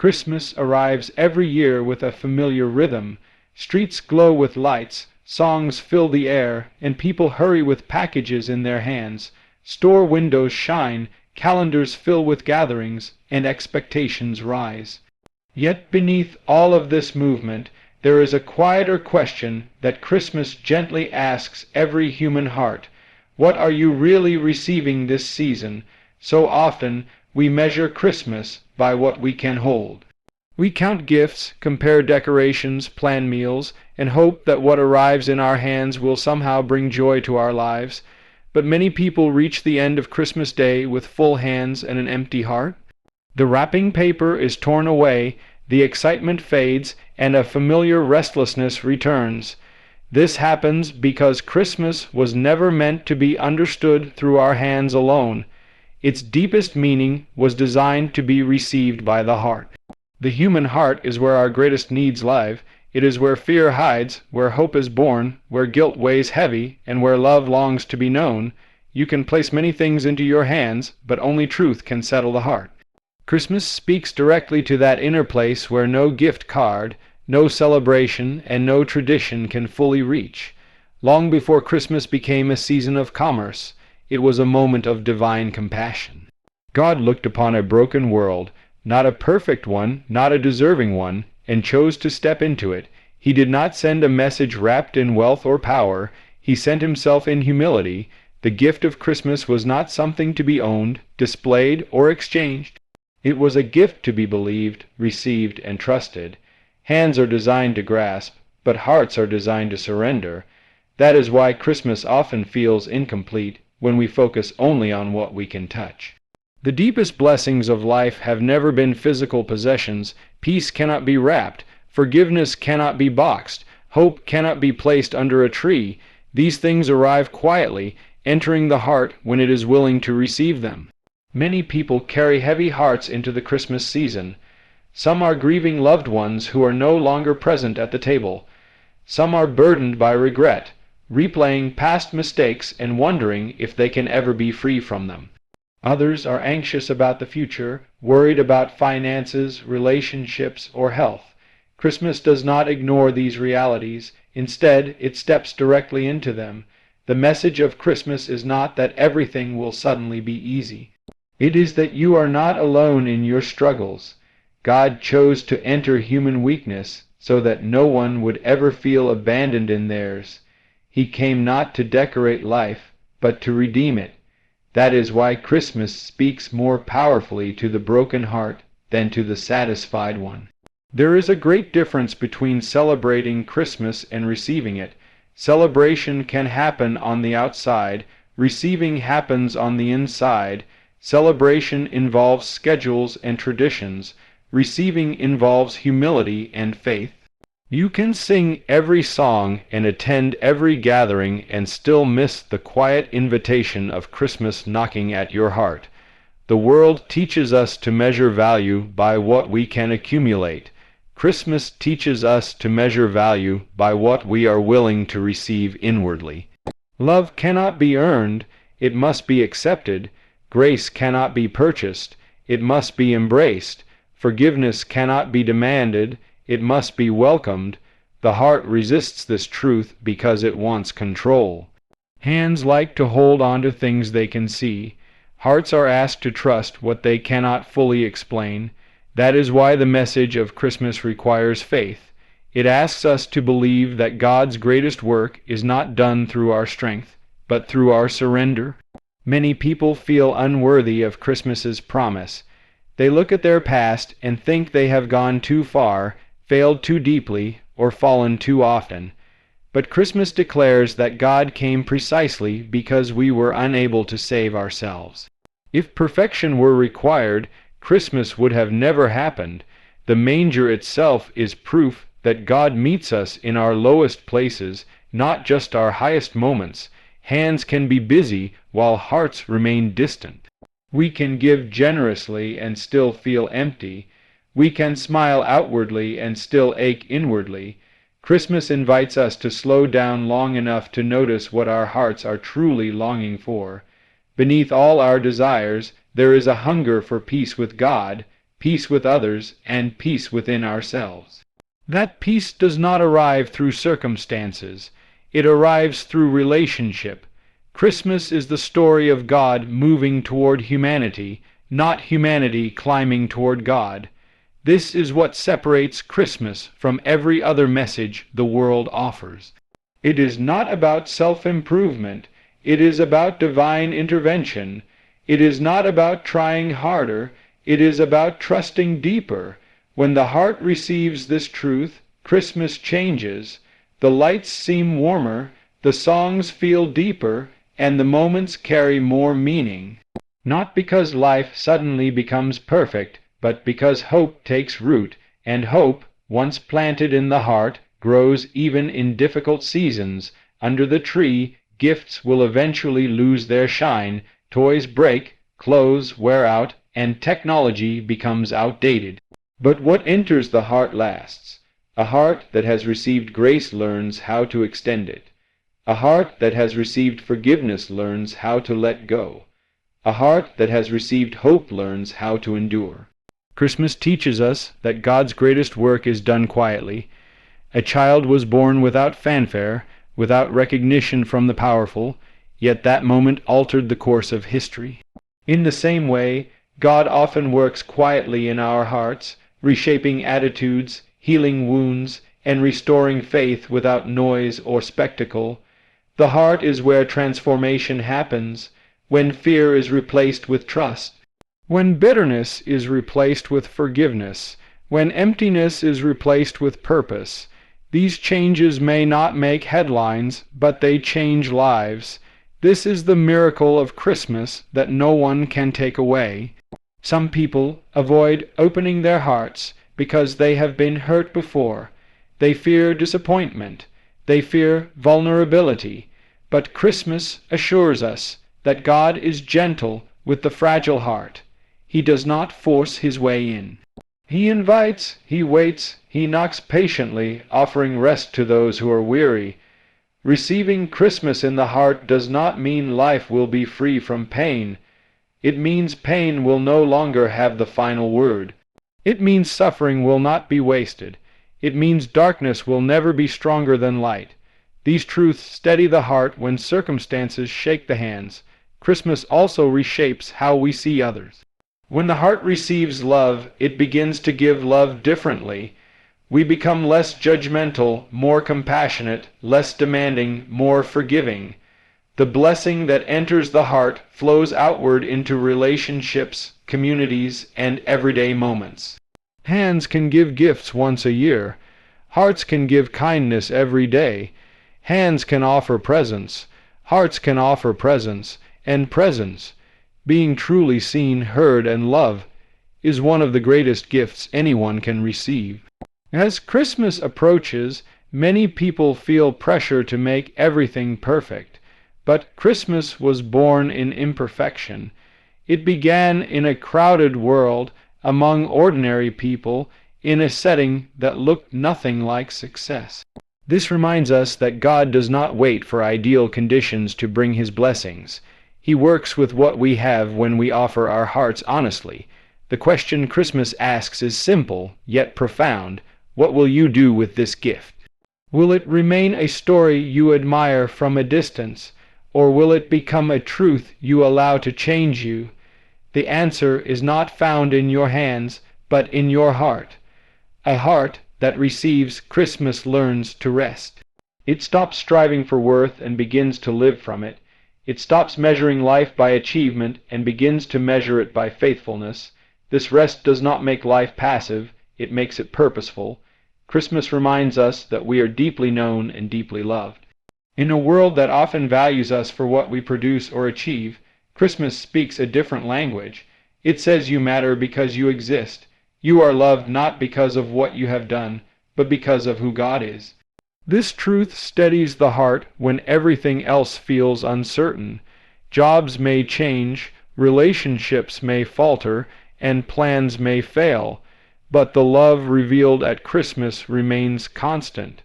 Christmas arrives every year with a familiar rhythm. Streets glow with lights, songs fill the air, and people hurry with packages in their hands. Store windows shine, calendars fill with gatherings, and expectations rise. Yet beneath all of this movement, there is a quieter question that Christmas gently asks every human heart. What are you really receiving this season? So often we measure Christmas by what we can hold. We count gifts, compare decorations, plan meals, and hope that what arrives in our hands will somehow bring joy to our lives. But many people reach the end of Christmas Day with full hands and an empty heart. The wrapping paper is torn away, the excitement fades, and a familiar restlessness returns. This happens because Christmas was never meant to be understood through our hands alone. Its deepest meaning was designed to be received by the heart. The human heart is where our greatest needs live. It is where fear hides, where hope is born, where guilt weighs heavy, and where love longs to be known. You can place many things into your hands, but only truth can settle the heart. Christmas speaks directly to that inner place where no gift card, no celebration, and no tradition can fully reach. Long before Christmas became a season of commerce, it was a moment of divine compassion. God looked upon a broken world, not a perfect one, not a deserving one, and chose to step into it. He did not send a message wrapped in wealth or power. He sent himself in humility. The gift of Christmas was not something to be owned, displayed, or exchanged. It was a gift to be believed, received, and trusted. Hands are designed to grasp, but hearts are designed to surrender. That is why Christmas often feels incomplete when we focus only on what we can touch. The deepest blessings of life have never been physical possessions. Peace cannot be wrapped. Forgiveness cannot be boxed. Hope cannot be placed under a tree. These things arrive quietly, entering the heart when it is willing to receive them. Many people carry heavy hearts into the Christmas season. Some are grieving loved ones who are no longer present at the table. Some are burdened by regret, replaying past mistakes and wondering if they can ever be free from them. Others are anxious about the future, worried about finances, relationships, or health. Christmas does not ignore these realities. Instead, it steps directly into them. The message of Christmas is not that everything will suddenly be easy. It is that you are not alone in your struggles. God chose to enter human weakness so that no one would ever feel abandoned in theirs. He came not to decorate life, but to redeem it. That is why Christmas speaks more powerfully to the broken heart than to the satisfied one. There is a great difference between celebrating Christmas and receiving it. Celebration can happen on the outside, receiving happens on the inside. Celebration involves schedules and traditions. Receiving involves humility and faith. You can sing every song and attend every gathering and still miss the quiet invitation of Christmas knocking at your heart. The world teaches us to measure value by what we can accumulate. Christmas teaches us to measure value by what we are willing to receive inwardly. Love cannot be earned, it must be accepted. Grace cannot be purchased, it must be embraced. Forgiveness cannot be demanded, it must be welcomed. The heart resists this truth because it wants control. Hands like to hold on to things they can see. Hearts are asked to trust what they cannot fully explain. That is why the message of Christmas requires faith. It asks us to believe that God's greatest work is not done through our strength, but through our surrender. Many people feel unworthy of Christmas's promise. They look at their past and think they have gone too far, failed too deeply, or fallen too often. But Christmas declares that God came precisely because we were unable to save ourselves. If perfection were required, Christmas would have never happened. The manger itself is proof that God meets us in our lowest places, not just our highest moments. Hands can be busy while hearts remain distant. We can give generously and still feel empty. We can smile outwardly and still ache inwardly. Christmas invites us to slow down long enough to notice what our hearts are truly longing for. Beneath all our desires, there is a hunger for peace with God, peace with others, and peace within ourselves. That peace does not arrive through circumstances. It arrives through relationship. Christmas is the story of God moving toward humanity, not humanity climbing toward God. This is what separates Christmas from every other message the world offers. It is not about self-improvement. It is about divine intervention. It is not about trying harder. It is about trusting deeper. When the heart receives this truth, Christmas changes. The lights seem warmer, the songs feel deeper, and the moments carry more meaning. Not because life suddenly becomes perfect, but because hope takes root, and hope, once planted in the heart, grows even in difficult seasons. Under the tree, gifts will eventually lose their shine, toys break, clothes wear out, and technology becomes outdated. But what enters the heart lasts. A heart that has received grace learns how to extend it. A heart that has received forgiveness learns how to let go. A heart that has received hope learns how to endure. Christmas teaches us that God's greatest work is done quietly. A child was born without fanfare, without recognition from the powerful, yet that moment altered the course of history. In the same way, God often works quietly in our hearts, reshaping attitudes, healing wounds, and restoring faith without noise or spectacle. The heart is where transformation happens, when fear is replaced with trust, when bitterness is replaced with forgiveness, when emptiness is replaced with purpose. These changes may not make headlines, but they change lives. This is the miracle of Christmas that no one can take away. Some people avoid opening their hearts because they have been hurt before. They fear disappointment. They fear vulnerability. But Christmas assures us that God is gentle with the fragile heart. He does not force his way in. He invites, he waits, he knocks patiently, offering rest to those who are weary. Receiving Christmas in the heart does not mean life will be free from pain. It means pain will no longer have the final word. It means suffering will not be wasted. It means darkness will never be stronger than light. These truths steady the heart when circumstances shake the hands. Christmas also reshapes how we see others. When the heart receives love, it begins to give love differently. We become less judgmental, more compassionate, less demanding, more forgiving. The blessing that enters the heart flows outward into relationships, communities, and everyday moments. Hands can give gifts once a year. Hearts can give kindness every day. Hands can offer presents. Hearts can offer presents, and presents. Being truly seen, heard, and loved is one of the greatest gifts anyone can receive. As Christmas approaches, many people feel pressure to make everything perfect. But Christmas was born in imperfection. It began in a crowded world, among ordinary people, in a setting that looked nothing like success. This reminds us that God does not wait for ideal conditions to bring his blessings. He works with what we have when we offer our hearts honestly. The question Christmas asks is simple, yet profound. What will you do with this gift? Will it remain a story you admire from a distance, or will it become a truth you allow to change you? The answer is not found in your hands, but in your heart. A heart that receives Christmas learns to rest. It stops striving for worth and begins to live from it. It stops measuring life by achievement and begins to measure it by faithfulness. This rest does not make life passive, it makes it purposeful. Christmas reminds us that we are deeply known and deeply loved. In a world that often values us for what we produce or achieve, Christmas speaks a different language. It says you matter because you exist. You are loved not because of what you have done, but because of who God is. This truth steadies the heart when everything else feels uncertain. Jobs may change, relationships may falter, and plans may fail, but the love revealed at Christmas remains constant.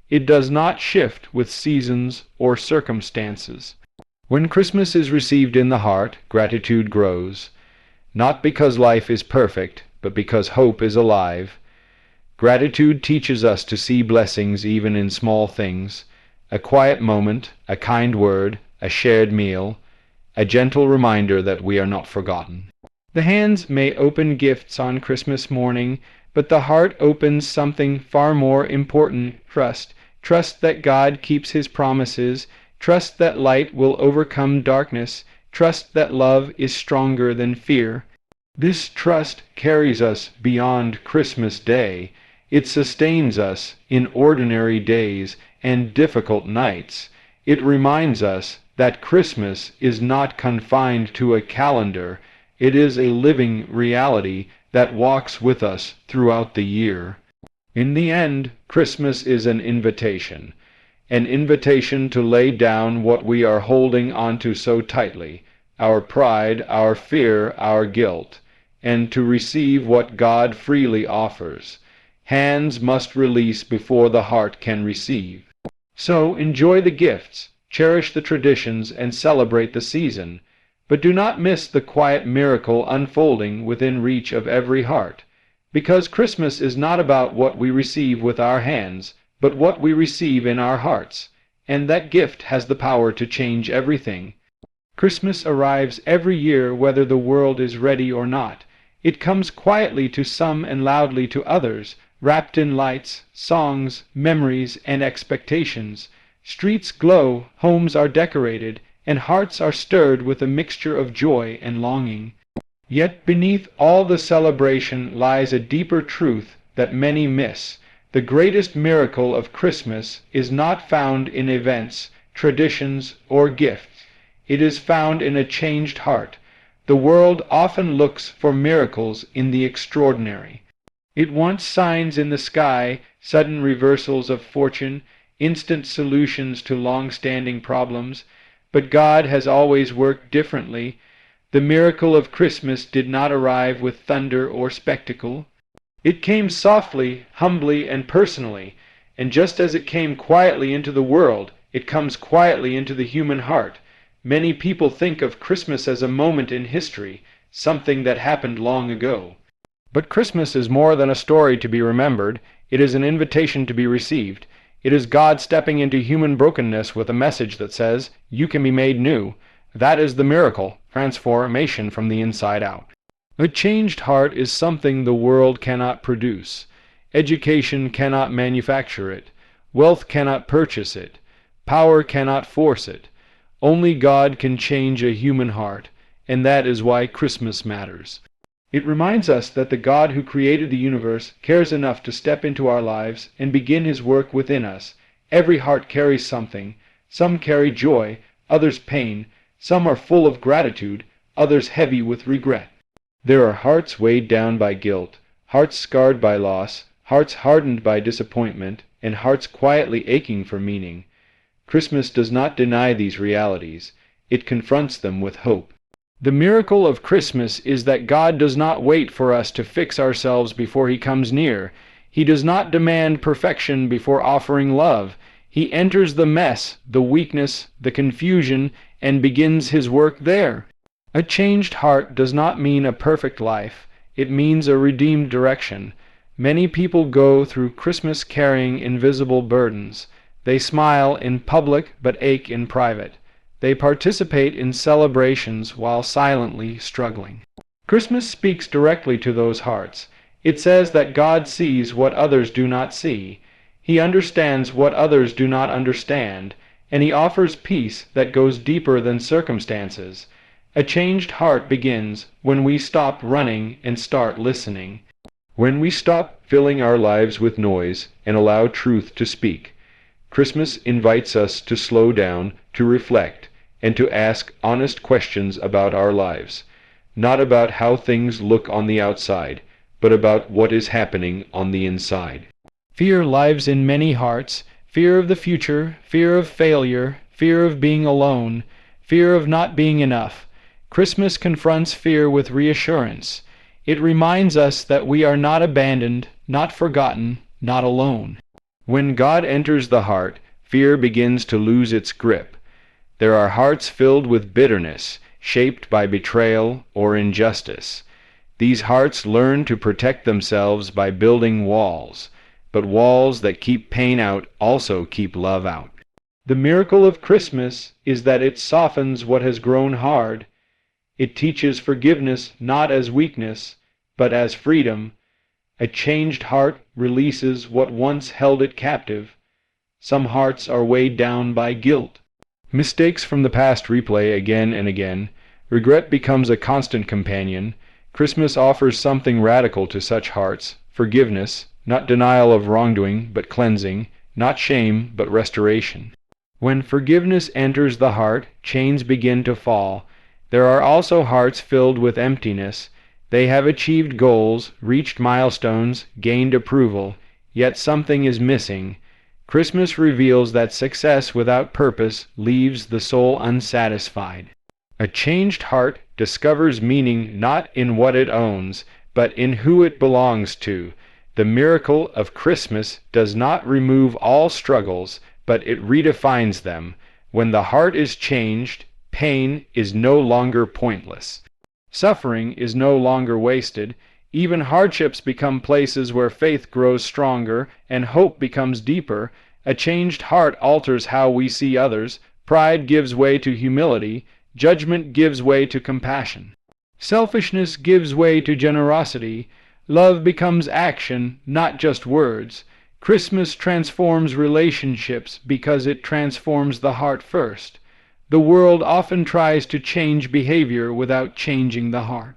It does not shift with seasons or circumstances. When Christmas is received in the heart, gratitude grows, not because life is perfect, but because hope is alive. Gratitude teaches us to see blessings even in small things: a quiet moment, a kind word, a shared meal, a gentle reminder that we are not forgotten. The hands may open gifts on Christmas morning, but the heart opens something far more important: trust. Trust that God keeps His promises. Trust that light will overcome darkness. Trust that love is stronger than fear. This trust carries us beyond Christmas Day. It sustains us in ordinary days and difficult nights. It reminds us that Christmas is not confined to a calendar. It is a living reality that walks with us throughout the year. In the end, Christmas is an invitation to lay down what we are holding onto so tightly: our pride, our fear, our guilt, and to receive what God freely offers. Hands must release before the heart can receive. So enjoy the gifts, cherish the traditions, and celebrate the season, but do not miss the quiet miracle unfolding within reach of every heart. Because Christmas is not about what we receive with our hands, but what we receive in our hearts, and that gift has the power to change everything. Christmas arrives every year whether the world is ready or not. It comes quietly to some and loudly to others, wrapped in lights, songs, memories, and expectations. Streets glow, homes are decorated, and hearts are stirred with a mixture of joy and longing. Yet beneath all the celebration lies a deeper truth that many miss. The greatest miracle of Christmas is not found in events, traditions, or gifts. It is found in a changed heart. The world often looks for miracles in the extraordinary. It wants signs in the sky, sudden reversals of fortune, instant solutions to long-standing problems. But God has always worked differently. The miracle of Christmas did not arrive with thunder or spectacle. It came softly, humbly, and personally, and just as it came quietly into the world, it comes quietly into the human heart. Many people think of Christmas as a moment in history, something that happened long ago. But Christmas is more than a story to be remembered. It is an invitation to be received. It is God stepping into human brokenness with a message that says, "You can be made new." That is the miracle, transformation from the inside out. A changed heart is something the world cannot produce. Education cannot manufacture it. Wealth cannot purchase it. Power cannot force it. Only God can change a human heart, and that is why Christmas matters. It reminds us that the God who created the universe cares enough to step into our lives and begin His work within us. Every heart carries something. Some carry joy, others pain. Some are full of gratitude, others heavy with regret. There are hearts weighed down by guilt, hearts scarred by loss, hearts hardened by disappointment, and hearts quietly aching for meaning. Christmas does not deny these realities. It confronts them with hope. The miracle of Christmas is that God does not wait for us to fix ourselves before He comes near. He does not demand perfection before offering love. He enters the mess, the weakness, the confusion, and begins His work there. A changed heart does not mean a perfect life. It means a redeemed direction. Many people go through Christmas carrying invisible burdens. They smile in public but ache in private. They participate in celebrations while silently struggling. Christmas speaks directly to those hearts. It says that God sees what others do not see. He understands what others do not understand, and He offers peace that goes deeper than circumstances. A changed heart begins when we stop running and start listening. When we stop filling our lives with noise and allow truth to speak. Christmas invites us to slow down, to reflect, and to ask honest questions about our lives. Not about how things look on the outside, but about what is happening on the inside. Fear lives in many hearts. Fear of the future, fear of failure, fear of being alone, fear of not being enough. Christmas confronts fear with reassurance. It reminds us that we are not abandoned, not forgotten, not alone. When God enters the heart, fear begins to lose its grip. There are hearts filled with bitterness, shaped by betrayal or injustice. These hearts learn to protect themselves by building walls, but walls that keep pain out also keep love out. The miracle of Christmas is that it softens what has grown hard. It teaches forgiveness not as weakness, but as freedom. A changed heart releases what once held it captive. Some hearts are weighed down by guilt. Mistakes from the past replay again and again. Regret becomes a constant companion. Christmas offers something radical to such hearts: forgiveness, not denial of wrongdoing, but cleansing, not shame, but restoration. When forgiveness enters the heart, chains begin to fall. There are also hearts filled with emptiness. They have achieved goals, reached milestones, gained approval, yet something is missing. Christmas reveals that success without purpose leaves the soul unsatisfied. A changed heart discovers meaning not in what it owns, but in who it belongs to. The miracle of Christmas does not remove all struggles, but it redefines them. When the heart is changed, pain is no longer pointless. Suffering is no longer wasted. Even hardships become places where faith grows stronger and hope becomes deeper. A changed heart alters how we see others. Pride gives way to humility. Judgment gives way to compassion. Selfishness gives way to generosity. Love becomes action, not just words. Christmas transforms relationships because it transforms the heart first. The world often tries to change behavior without changing the heart.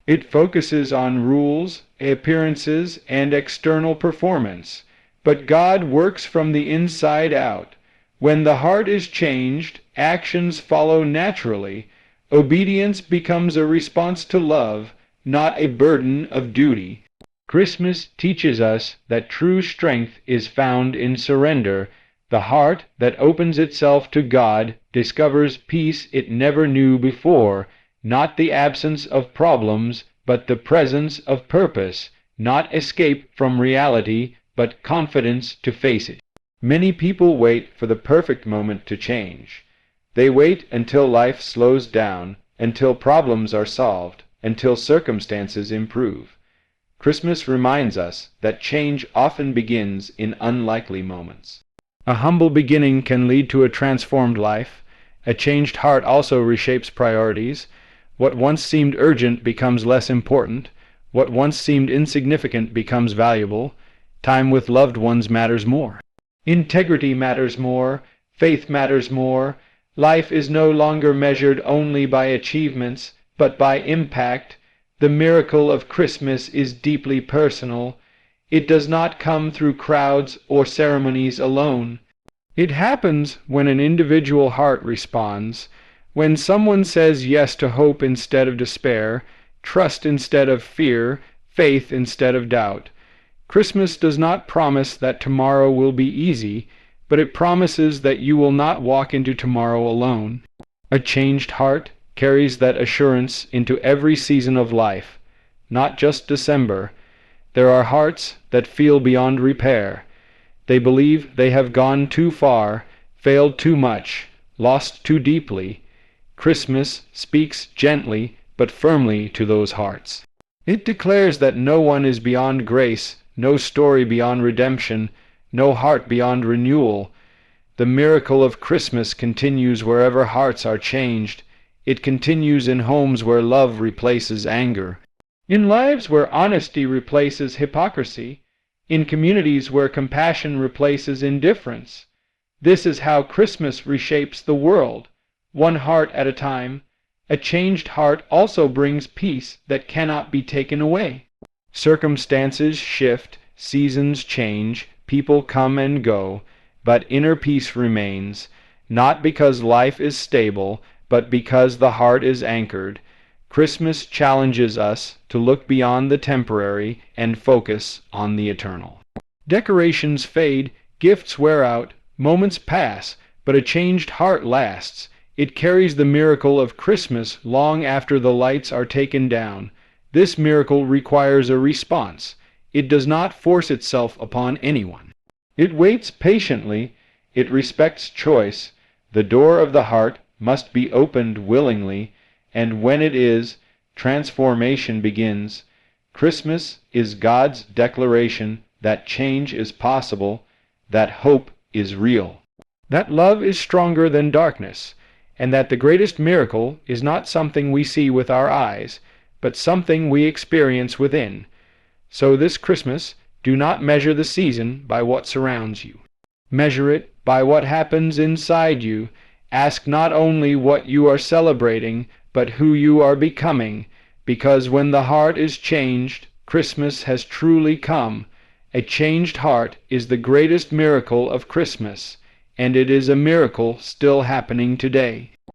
It focuses on rules, appearances, and external performance. But God works from the inside out. When the heart is changed, actions follow naturally. Obedience becomes a response to love, not a burden of duty. Christmas teaches us that true strength is found in surrender. The heart that opens itself to God discovers peace it never knew before, not the absence of problems, but the presence of purpose, not escape from reality, but confidence to face it. Many people wait for the perfect moment to change. They wait until life slows down, until problems are solved, until circumstances improve. Christmas reminds us that change often begins in unlikely moments. A humble beginning can lead to a transformed life. A changed heart also reshapes priorities. What once seemed urgent becomes less important. What once seemed insignificant becomes valuable. Time with loved ones matters more. Integrity matters more. Faith matters more. Life is no longer measured only by achievements, but by impact. The miracle of Christmas is deeply personal. It does not come through crowds or ceremonies alone. It happens when an individual heart responds, when someone says yes to hope instead of despair, trust instead of fear, faith instead of doubt. Christmas does not promise that tomorrow will be easy, but it promises that you will not walk into tomorrow alone. A changed heart carries that assurance into every season of life, not just December. There are hearts that feel beyond repair. They believe they have gone too far, failed too much, lost too deeply. Christmas speaks gently but firmly to those hearts. It declares that no one is beyond grace, no story beyond redemption, no heart beyond renewal. The miracle of Christmas continues wherever hearts are changed. It continues in homes where love replaces anger, in lives where honesty replaces hypocrisy, in communities where compassion replaces indifference. This is how Christmas reshapes the world, one heart at a time. A changed heart also brings peace that cannot be taken away. Circumstances shift, seasons change, people come and go, but inner peace remains, not because life is stable, but because the heart is anchored. Christmas challenges us to look beyond the temporary and focus on the eternal. Decorations fade, gifts wear out, moments pass, but a changed heart lasts. It carries the miracle of Christmas long after the lights are taken down. This miracle requires a response. It does not force itself upon anyone. It waits patiently. It respects choice. The door of the heart must be opened willingly, and when it is, transformation begins. Christmas is God's declaration that change is possible, that hope is real, that love is stronger than darkness, and that the greatest miracle is not something we see with our eyes, but something we experience within. So this Christmas, do not measure the season by what surrounds you. Measure it by what happens inside you. Ask not only what you are celebrating, but who you are becoming, because when the heart is changed, Christmas has truly come. A changed heart is the greatest miracle of Christmas, and it is a miracle still happening today.